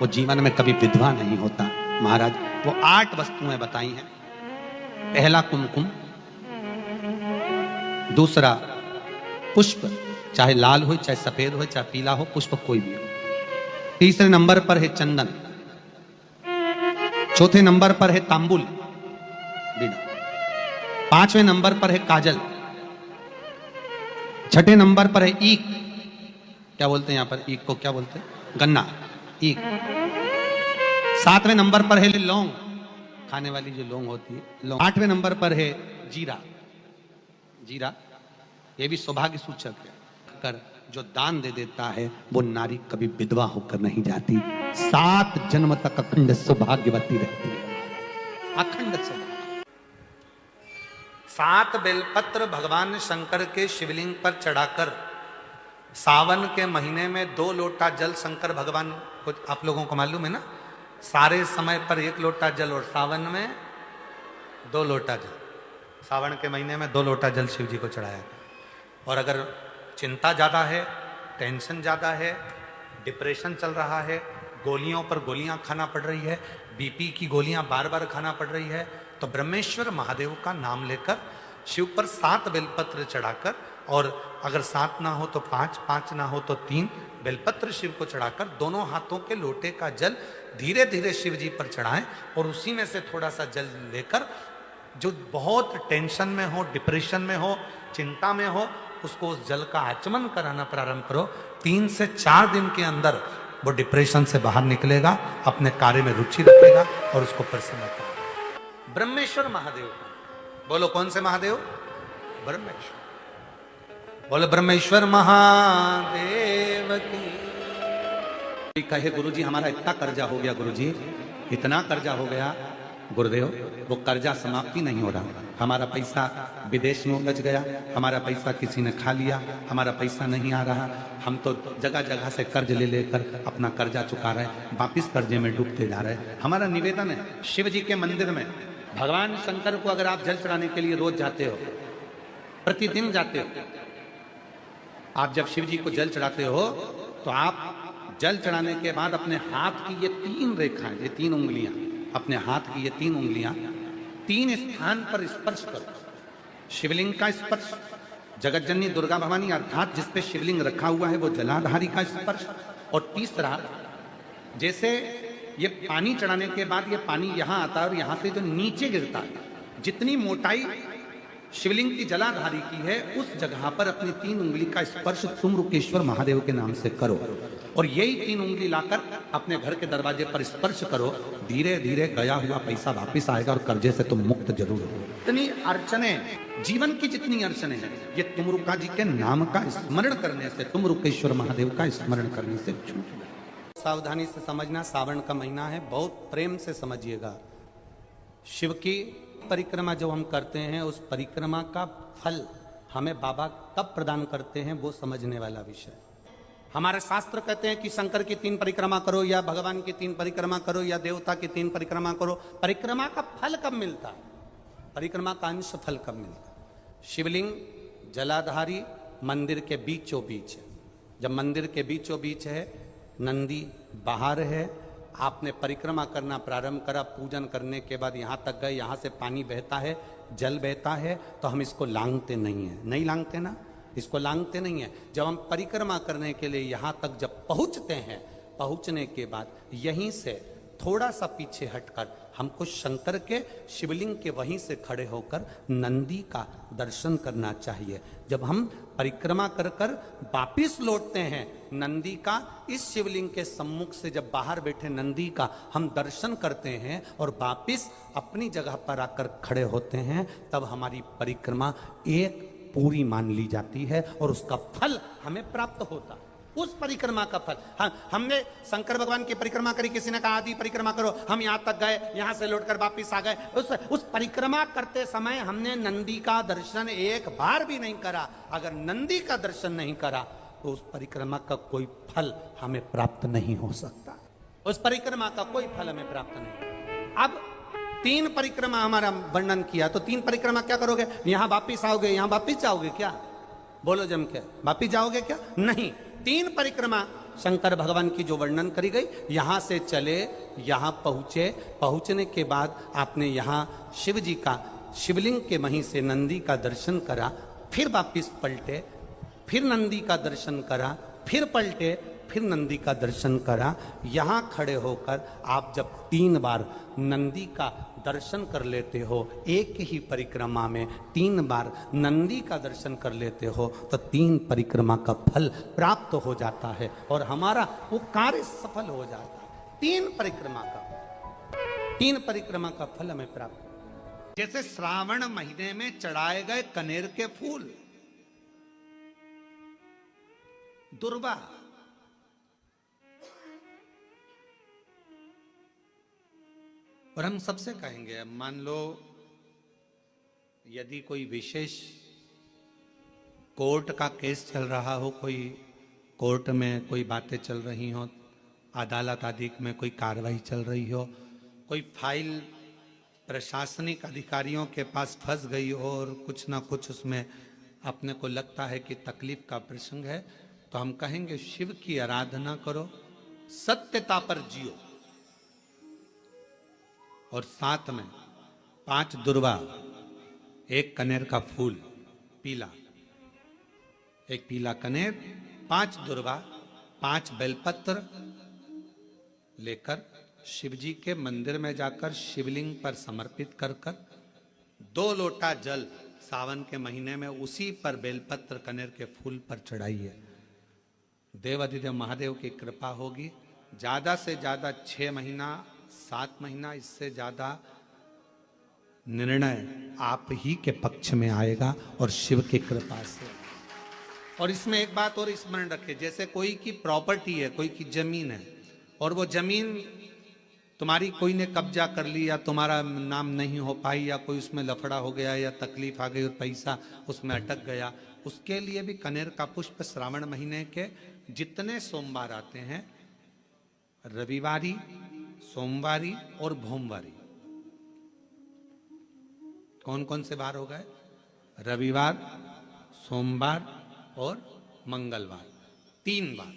वो जीवन में कभी विधवा नहीं होता। महाराज वो 8 वस्तुएं बताई हैं। पहला कुमकुम, दूसरा पुष्प, चाहे लाल हो, चाहे सफेद हो, चाहे पीला हो, पुष्प कोई भी हो। तीसरे नंबर पर है चंदन, चौथे नंबर पर है तांबुल, बीड़ा, 5वें नंबर पर है काजल, 6ठे नंबर पर है ईख, क्या बोलते हैं यहां पर ईख को, क्या बोलते हैं, गन्ना, ईख। 7वें नंबर पर है लौंग, खाने वाली जो लौंग होती है, लौंग। 8वें नंबर पर है जीरा, जीरा ये भी सौभाग्य सूचक है। कर जो दान दे देता है वो नारी कभी विधवा होकर नहीं जाती, 7 जन्म तक अखंड सौभाग्यवती रहती है, अखंड सौभाग्य। 7 बेलपत्र भगवान शंकर के शिवलिंग पर चढ़ाकर सावन के महीने में 2 लोटा जल शंकर भगवान को, आप लोगों को मालूम है ना, सारे समय पर 1 लोटा जल और सावन में 2 लोटा जल, सावन के महीने में 2 लोटा जल शिव जी को चढ़ाया। और अगर चिंता ज़्यादा है, टेंशन ज़्यादा है, डिप्रेशन चल रहा है, गोलियों पर गोलियां खाना पड़ रही है, बीपी की गोलियां बार बार खाना पड़ रही है, तो ब्रह्मेश्वर महादेव का नाम लेकर शिव पर 7 बेलपत्र चढ़ाकर, और अगर 7 ना हो तो 5, 5 ना हो तो 3 बेलपत्र शिव को चढ़ाकर दोनों हाथों के लोटे का जल धीरे धीरे शिव जी पर चढ़ाएं, और उसी में से थोड़ा सा जल लेकर जो बहुत टेंशन में हो, डिप्रेशन में हो, चिंता में हो, उसको उस जल का आचमन कराना प्रारंभ करो। 3 से 4 दिन के अंदर वो डिप्रेशन से बाहर निकलेगा, अपने कार्य में रुचि रखेगा और उसको प्रसन्नता। ब्रह्मेश्वर महादेव का बोलो, कौन से महादेव? ब्रह्मेश्वर। बोलो ब्रह्मेश्वर महादेव की। कहे गुरुजी हमारा इतना कर्जा हो गया, गुरुजी इतना कर्जा हो गया गुरुदेव, वो कर्जा समाप्ति नहीं हो रहा, हमारा पैसा विदेश में उलझ गया, हमारा पैसा किसी ने खा लिया, हमारा पैसा नहीं आ रहा, हम तो जगह जगह से कर्ज ले लेकर अपना कर्जा चुका रहे हैं, वापिस कर्जे में डूबते जा रहे हैं। हमारा निवेदन है शिव जी के मंदिर में भगवान शंकर को अगर आप जल चढ़ाने के लिए रोज जाते हो, प्रतिदिन जाते हो, आप जब शिव जी को जल चढ़ाते हो तो आप जल चढ़ाने के बाद अपने हाथ की ये 3 रेखाएं, ये 3 उंगलियां, अपने हाथ की ये 3 उंगलियां 3 स्थान पर स्पर्श करो। शिवलिंग का स्पर्श, जगत जननी दुर्गा भवानी अर्थात जिस पे शिवलिंग रखा हुआ है वो जलाधारी का स्पर्श, और तीसरा जैसे ये पानी चढ़ाने के बाद ये पानी यहां आता है और यहां से जो नीचे गिरता है, जितनी मोटाई शिवलिंग की जलाधारी की है उस जगह पर अपनी 3 उंगली का स्पर्श तुमरुकेश्वर महादेव के नाम से करो, और यही 3 उंगली लाकर अपने घर के दरवाजे पर स्पर्श करो। धीरे धीरे गया हुआ पैसा वापिस आएगा और कर्जे से तुम मुक्त जरूर हो। इतनी अड़चने, जीवन की जितनी अड़चने हैं, ये तुमरुका जी के नाम का स्मरण करने से, तुमरुकेश्वर महादेव का स्मरण करने से छूट। सावधानी से समझना, सावन का महीना है, बहुत प्रेम से समझिएगा। शिव की परिक्रमा जो हम करते हैं उस परिक्रमा का फल हमें बाबा कब प्रदान करते हैं वो समझने वाला विषय। हमारे शास्त्र कहते हैं कि शंकर की 3 परिक्रमा करो, या भगवान की 3 परिक्रमा करो, या देवता की 3 परिक्रमा करो। परिक्रमा का फल कब मिलता है? परिक्रमा का अंश फल कब मिलता है? शिवलिंग जलाधारी मंदिर के बीचों बीच है। जब मंदिर के बीचों बीच है, नंदी बाहर है, आपने परिक्रमा करना प्रारंभ करा, पूजन करने के बाद यहाँ तक गए, यहाँ से पानी बहता है, जल बहता है, तो हम इसको लांघते नहीं है, नहीं लांघते ना, इसको लांघते नहीं है। जब हम परिक्रमा करने के लिए यहाँ तक जब पहुँचते हैं, पहुँचने के बाद यहीं से थोड़ा सा पीछे हटकर हमको शंकर के शिवलिंग के वहीं से खड़े होकर नंदी का दर्शन करना चाहिए। जब हम परिक्रमा कर कर वापिस लौटते हैं, नंदी का इस शिवलिंग के सम्मुख से जब बाहर बैठे नंदी का हम दर्शन करते हैं और वापिस अपनी जगह पर आकर खड़े होते हैं, तब हमारी परिक्रमा एक पूरी मान ली जाती है और उसका फल हमें प्राप्त होता है। उस परिक्रमा का फल, हमने शंकर भगवान की परिक्रमा करी, किसी ने कहा आदि परिक्रमा करो, हम यहाँ तक गए, यहाँ से लौटकर वापिस आ गए। उस परिक्रमा करते समय हमने नंदी का दर्शन एक बार भी नहीं करा। अगर नंदी का दर्शन नहीं करा तो उस परिक्रमा का कोई फल हमें प्राप्त नहीं हो सकता। उस परिक्रमा का कोई फल हमें प्राप्त नहीं। अब 3 परिक्रमा हमारा वर्णन किया, तो 3 परिक्रमा क्या करोगे? यहाँ वापिस आओगे, यहाँ वापिस जाओगे क्या? बोलो जम के, वापिस जाओगे क्या? नहीं। 3 परिक्रमा शंकर भगवान की जो वर्णन करी गई, यहां से चले, यहां पहुंचे, पहुंचने के बाद आपने यहां शिव जी का शिवलिंग के वहीं से नंदी का दर्शन करा, फिर वापिस पलटे, फिर नंदी का दर्शन करा, फिर पलटे, फिर नंदी का दर्शन करा। यहाँ खड़े होकर आप जब 3 बार नंदी का दर्शन कर लेते हो, एक ही परिक्रमा में 3 बार नंदी का दर्शन कर लेते हो, तो 3 परिक्रमा का फल प्राप्त हो जाता है और हमारा वो कार्य सफल हो जाता है। 3 परिक्रमा का फल हमें प्राप्त। जैसे श्रावण महीने में चढ़ाए गए कनेर के फूल, दुर्वा, और हम सबसे कहेंगे, अब मान लो यदि कोई विशेष कोर्ट का केस चल रहा हो, कोई कोर्ट में कोई बातें चल रही हो, अदालत आदि में कोई कार्रवाई चल रही हो, कोई फाइल प्रशासनिक अधिकारियों के पास फंस गई हो और कुछ ना कुछ उसमें अपने को लगता है कि तकलीफ का प्रसंग है, तो हम कहेंगे शिव की आराधना करो, सत्यता पर जियो, और साथ में 5 दुर्वा, 1 कनेर का फूल पीला, 1 पीला कनेर, 5 दुर्वा, 5 बेलपत्र लेकर शिव जी के मंदिर में जाकर शिवलिंग पर समर्पित कर 2 लोटा जल सावन के महीने में उसी पर बेलपत्र कनेर के फूल पर चढ़ाइए। देवाधिदेव महादेव की कृपा होगी। ज्यादा से ज्यादा 6 महीना 7 महीना, इससे ज्यादा निर्णय आप ही के पक्ष में आएगा और शिव की कृपा से। और इसमें एक बात और स्मरण रखें, जैसे कोई की प्रॉपर्टी है, कोई की जमीन है, और वो जमीन तुम्हारी कोई ने कब्जा कर ली या तुम्हारा नाम नहीं हो पाई या कोई उसमें लफड़ा हो गया या तकलीफ आ गई और पैसा उसमें अटक गया, उसके लिए भी कनेर का पुष्प श्रावण महीने के जितने सोमवार आते हैं, रविवारी, सोमवारी और भोमवारी, कौन कौन से बार हो गए? रविवार, सोमवार और मंगलवार, 3 बार।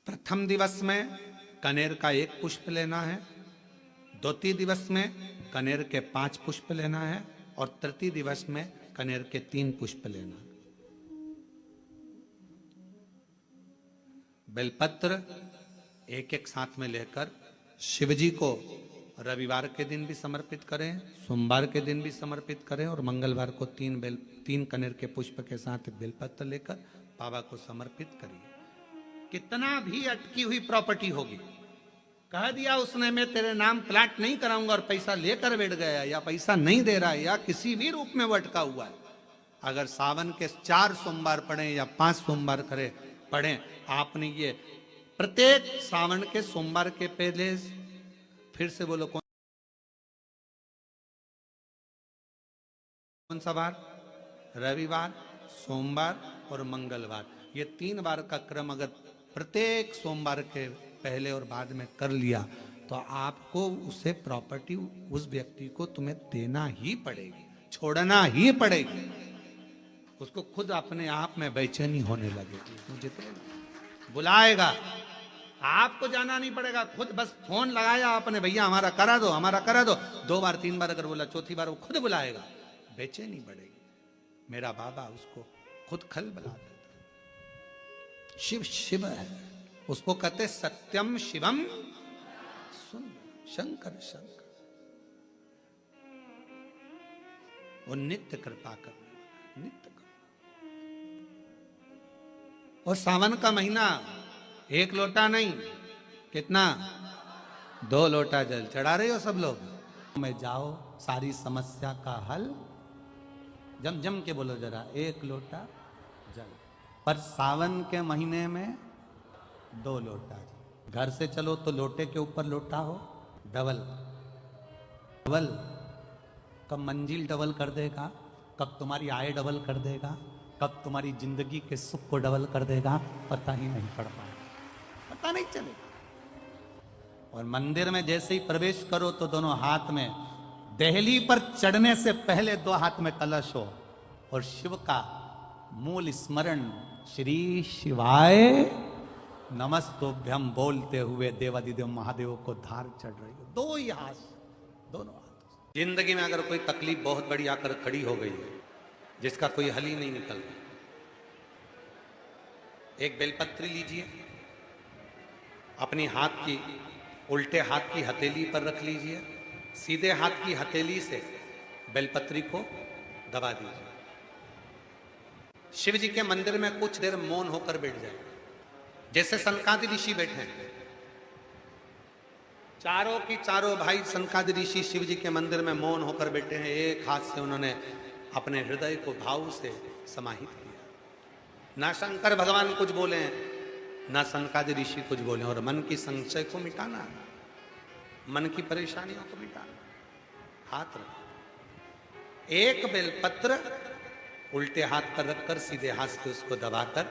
प्रथम दिवस में कनेर का 1 पुष्प लेना है, द्वितीय दिवस में कनेर के 5 पुष्प लेना है और तृतीय दिवस में कनेर के 3 पुष्प लेना है। बेलपत्र 1-1 साथ में लेकर शिव जी को रविवार के दिन भी समर्पित करें, सोमवार के दिन भी समर्पित करें और मंगलवार को 3 कनेर के पुष्प के साथ बेलपत्र लेकर बाबा को समर्पित करिए। कितना भी अटकी हुई प्रॉपर्टी होगी, कह दिया उसने मैं तेरे नाम प्लाट नहीं कराऊंगा और पैसा लेकर बैठ गया या पैसा नहीं दे रहा है या किसी भी रूप में वो अटका हुआ है, अगर सावन के 4 सोमवार पढ़े या 5 सोमवार पढ़े, आपने ये प्रत्येक सावन के सोमवार के पहले, फिर से बोलो कौन सा बार? रविवार, सोमवार और मंगलवार, ये 3 बार का क्रम अगर प्रत्येक सोमवार के पहले और बाद में कर लिया तो आपको उसे प्रॉपर्टी उस व्यक्ति को तुम्हें देना ही पड़ेगी, छोड़ना ही पड़ेगी। उसको खुद अपने आप में बेचैनी होने लगेगी, मुझे तो बुलाएगा, आपको जाना नहीं पड़ेगा, खुद बस फोन लगाया आपने, भैया हमारा करा दो, हमारा करा दो, 2 बार 3 बार अगर बोला, चौथी बार वो खुद बुलाएगा, बेचैनी बढ़ेगी। मेरा बाबा उसको खुद खल बुला देता। शिव शिव है, उसको कहते सत्यम शिवम सुन, शंकर शंकर, वो नित्य कृपा करने वाला, नित्य कृपा। और सावन का महीना 1 लोटा नहीं, कितना? 2 लोटा जल चढ़ा रहे हो सब लोग। में जाओ, सारी समस्या का हल, जम जम के बोलो जरा, 1 लोटा जल। पर सावन के महीने में 2 लोटा। घर से चलो तो लोटे के ऊपर लोटा हो, डबल डबल। कब मंजिल डबल कर देगा, कब तुम्हारी आय डबल कर देगा, कब तुम्हारी जिंदगी के सुख को डबल कर देगा, पता ही नहीं पड़ पाएगा, पता नहीं चलेगा। और मंदिर में जैसे ही प्रवेश करो तो दोनों हाथ में, देहली पर चढ़ने से पहले 2 हाथ में कलश हो और शिव का मूल स्मरण, श्री शिवाय नमस्तुभ्यम बोलते हुए देवाधिदेव महादेव को धार चढ़ रही हो, 2 ही हाथ, दोनों हाथ। जिंदगी में अगर कोई तकलीफ बहुत बड़ी आकर खड़ी हो गई है, जिसका कोई हल ही नहीं निकल रहा, एक बेलपत्री लीजिए, अपनी हाथ की उल्टे हाथ की हथेली पर रख लीजिए, सीधे हाथ की हथेली से बेलपत्री को दबा दीजिए। शिव जी के मंदिर में कुछ देर मौन होकर बैठ जाए, जैसे सनकादि ऋषि बैठे हैं। चारों की चारों भाई सनकादि ऋषि शिव जी के मंदिर में मौन होकर बैठे हैं। एक हाथ से उन्होंने अपने हृदय को भाव से समाहित किया। ना शंकर भगवान कुछ बोले, ना सनकादि ऋषि कुछ बोले, और मन की संशय को मिटाना, मन की परेशानियों को मिटाना। हाथ रख, एक बेलपत्र उल्टे हाथ पर रखकर सीधे हाथ से उसको दबाकर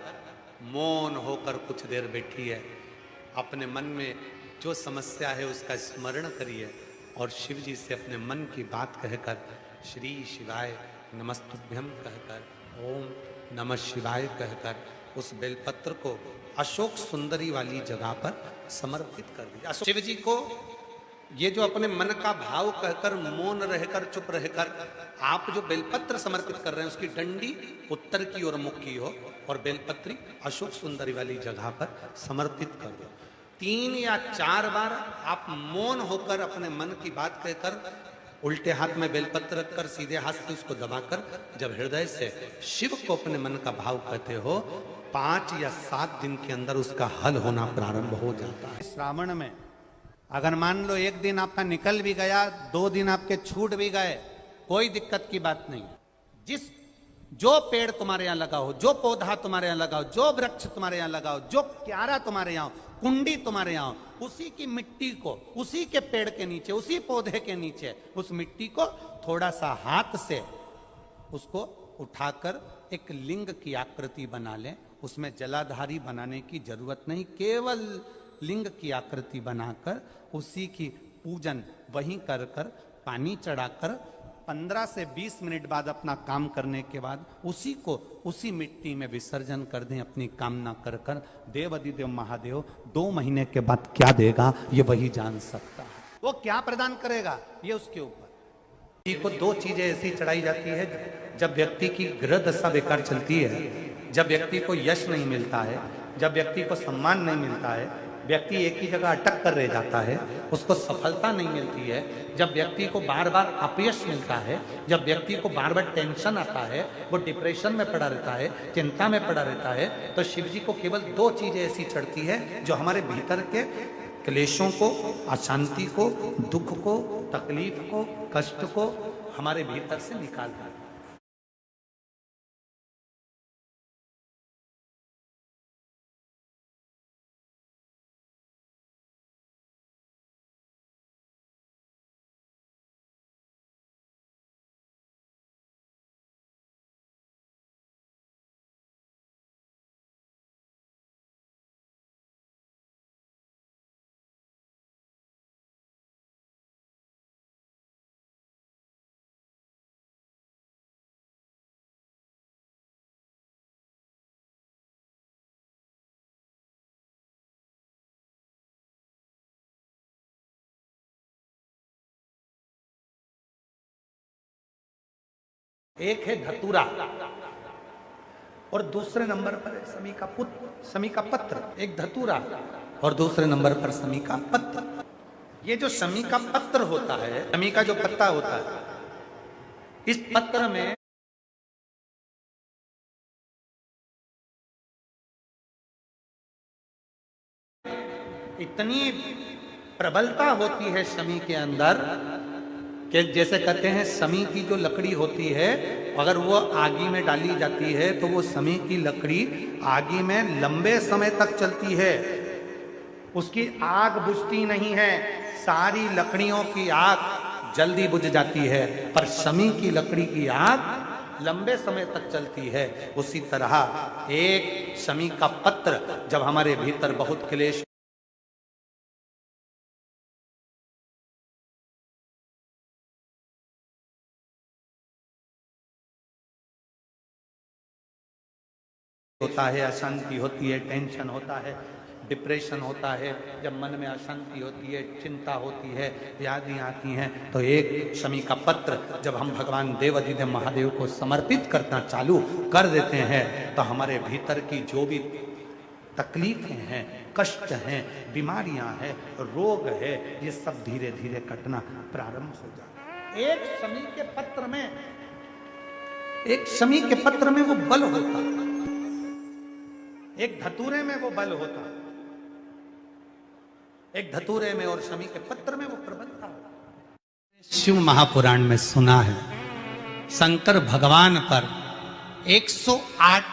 मौन होकर कुछ देर बैठी है। अपने मन में जो समस्या है उसका स्मरण करिए और शिव जी से अपने मन की बात कहकर श्री शिवाय नमस्तुभ्यम कहकर, ओम नमः शिवाय कहकर उस बेलपत्र को अशोक सुंदरी वाली जगह पर समर्पित कर दिया। शिव जी को ये जो अपने मन का भाव कहकर मौन रहकर चुप रहकर आप जो बेलपत्र समर्पित कर रहे हैं उसकी डंडी उत्तर की ओर मुख की हो और बेलपत्री अशोक सुंदरी वाली जगह पर समर्पित कर दो। 3 या 4 बार आप मौन होकर अपने मन की बात कहकर उल्टे हाथ में बेलपत्र रखकर सीधे हाथ से उसको दबाकर जब हृदय से शिव को अपने मन का भाव कहते हो, 5 या 7 दिन के अंदर उसका हल होना प्रारंभ हो जाता है। श्रावण में अगर मान लो 1 दिन आपका निकल भी गया, 2 दिन आपके छूट भी गए, कोई दिक्कत की बात नहीं। जो पेड़ तुम्हारे यहाँ लगा हो, जो पौधा तुम्हारे यहाँ लगा हो, जो वृक्ष तुम्हारे यहाँ लगा हो, जो क्यारा तुम्हारे यहाँ हो, कुंडी तुम्हारे यहाँ हो, उसी की मिट्टी को उसी के पेड़ के नीचे, उसी पौधे के नीचे उस मिट्टी को थोड़ा सा हाथ से उसको उठाकर एक लिंग की आकृति बना लें। उसमें जलाधारी बनाने की जरूरत नहीं, केवल लिंग की आकृति बनाकर उसी की पूजन वहीं कर कर पानी चढ़ाकर 15 से 20 मिनट बाद अपना काम करने के बाद उसी को उसी मिट्टी में विसर्जन कर दें अपनी कामना कर कर। देव अधिदेव महादेव 2 महीने के बाद क्या देगा ये वही जान सकता है। वो क्या प्रदान करेगा ये उसके ऊपर। को 2 चीजें ऐसी चढ़ाई जाती है जब व्यक्ति की ग्रह दशा बेकार चलती है, जब व्यक्ति को यश नहीं मिलता है, जब व्यक्ति को सम्मान नहीं मिलता है, व्यक्ति एक ही जगह अटक कर रह जाता है, उसको सफलता नहीं मिलती है, जब व्यक्ति को बार बार अपयश मिलता है, जब व्यक्ति को बार बार टेंशन आता है, वो डिप्रेशन में पड़ा रहता है, चिंता में पड़ा रहता है, तो शिव जी को केवल 2 चीजें ऐसी चढ़ती है जो हमारे भीतर के क्लेशों को, अशांति को, दुख को, तकलीफ को, कष्ट को हमारे भीतर से निकालता है। एक है धतूरा और दूसरे नंबर पर है समी का पत्र। एक धतूरा और दूसरे नंबर पर समी का पत्र। ये जो समी का पत्र होता है, समी का जो पत्ता होता है, इस पत्र में इतनी प्रबलता होती है समी के अंदर कि जैसे कहते हैं समी की जो लकड़ी होती है अगर वो आगी में डाली जाती है तो वो समी की लकड़ी आगी में लंबे समय तक चलती है, उसकी आग बुझती नहीं है। सारी लकड़ियों की आग जल्दी बुझ जाती है पर समी की लकड़ी की आग लंबे समय तक चलती है। उसी तरह एक समी का पत्र जब हमारे भीतर बहुत क्लेश होता है, अशांति होती है, टेंशन होता है, डिप्रेशन होता है, जब मन में अशांति होती है, चिंता होती है, व्याधियां आती हैं, तो एक शमी का पत्र जब हम भगवान देव अधिदेव महादेव को समर्पित करना चालू कर देते हैं तो हमारे भीतर की जो भी तकलीफें हैं, कष्ट हैं, बीमारियां हैं, रोग है, ये सब धीरे धीरे कटना प्रारंभ हो जाता है। एक शमी के पत्र में वो बल होता, एक धतूरे में वो बल होता, एक धतूरे में और शमी के पत्र में वो प्रबल था। शिव महापुराण में सुना है शंकर भगवान पर 108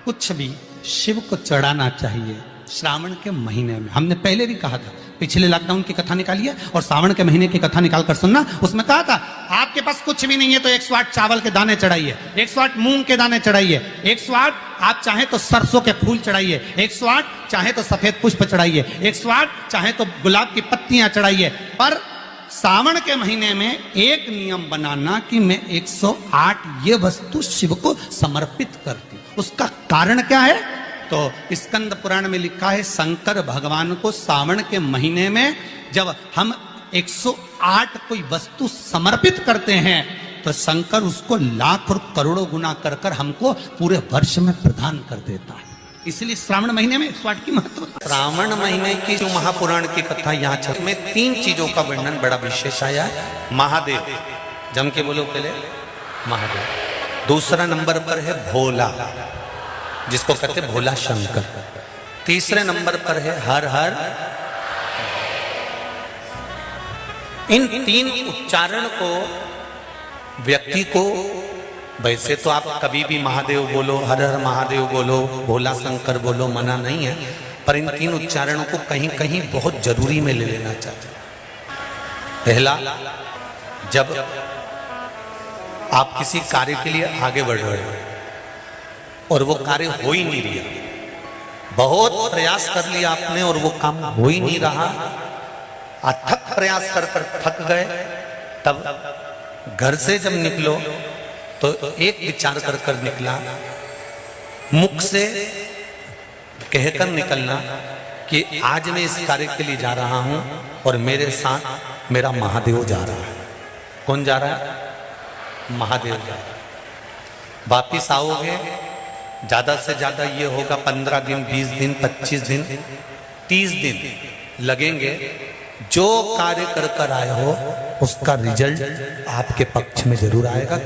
कुछ भी शिव को चढ़ाना चाहिए श्रावण के महीने में। हमने पहले भी कहा था, पिछले लॉकडाउन की कथा निकाली है और सावन के महीने की कथा निकाल कर सुनना। उसमें कहा था आपके पास कुछ भी नहीं है तो 108 चावल के दाने चढ़ाइए, 108 मूंग के दाने चढ़ाइए, 108 आप चाहे तो सरसों के फूल चढ़ाइए, 108 चाहे तो सफेद पुष्प चढ़ाइए, 108 चाहे तो गुलाब की पत्तियां चढ़ाइए। पर सावन के महीने में एक नियम बनाना कि मैं 108 ये वस्तु शिव को समर्पित करती। उसका कारण क्या है? तो स्कंद पुराण में लिखा है शंकर भगवान को सावन के महीने में जब हम 108 कोई वस्तु समर्पित करते हैं तो शंकर उसको लाख और करोड़ों गुना कर कर हमको पूरे वर्ष में प्रदान कर देता है। इसलिए श्रावण महीने में 108 की महत्व। श्रावण महीने की जो महापुराण की कथा यहाँ चल में 3 चीजों का वर्णन बड़ा विशेष आया है। महादेव, जम के बोलो पहले महादेव। दूसरा नंबर पर है भोला, जिसको कहते भोला शंकर। तीसरे नंबर पर है हर हर। इन 3 उच्चारण को व्यक्ति को, वैसे तो आप कभी भी महादेव बोलो, हर हर महादेव बोलो, भोला शंकर बोलो, मना नहीं है, पर इन 3 उच्चारणों को कहीं कहीं बहुत जरूरी में ले लेना चाहिए। पहला, जब आप किसी कार्य के लिए आगे बढ़ रहे हो और वो कार्य हो ही नहीं रहा, बहुत प्रयास कर लिया आपने और वो काम हो ही नहीं रहा, अथक प्रयास कर कर थक गए, तब घर से जब निकलो तो एक विचार कर कर निकला, मुख से कहकर निकलना कि आज मैं इस कार्य के लिए जा रहा हूं और मेरे साथ मेरा महादेव जा रहा है। कौन जा रहा है? महादेव जा रहा है। वापिस आओगे, ज्यादा से ज्यादा ये होगा 15 दिन, 20 दिन, 25 दिन, 30 दिन लगेंगे। जो कार्य कर कर आए हो उसका रिजल्ट आपके पक्ष में जरूर आएगा।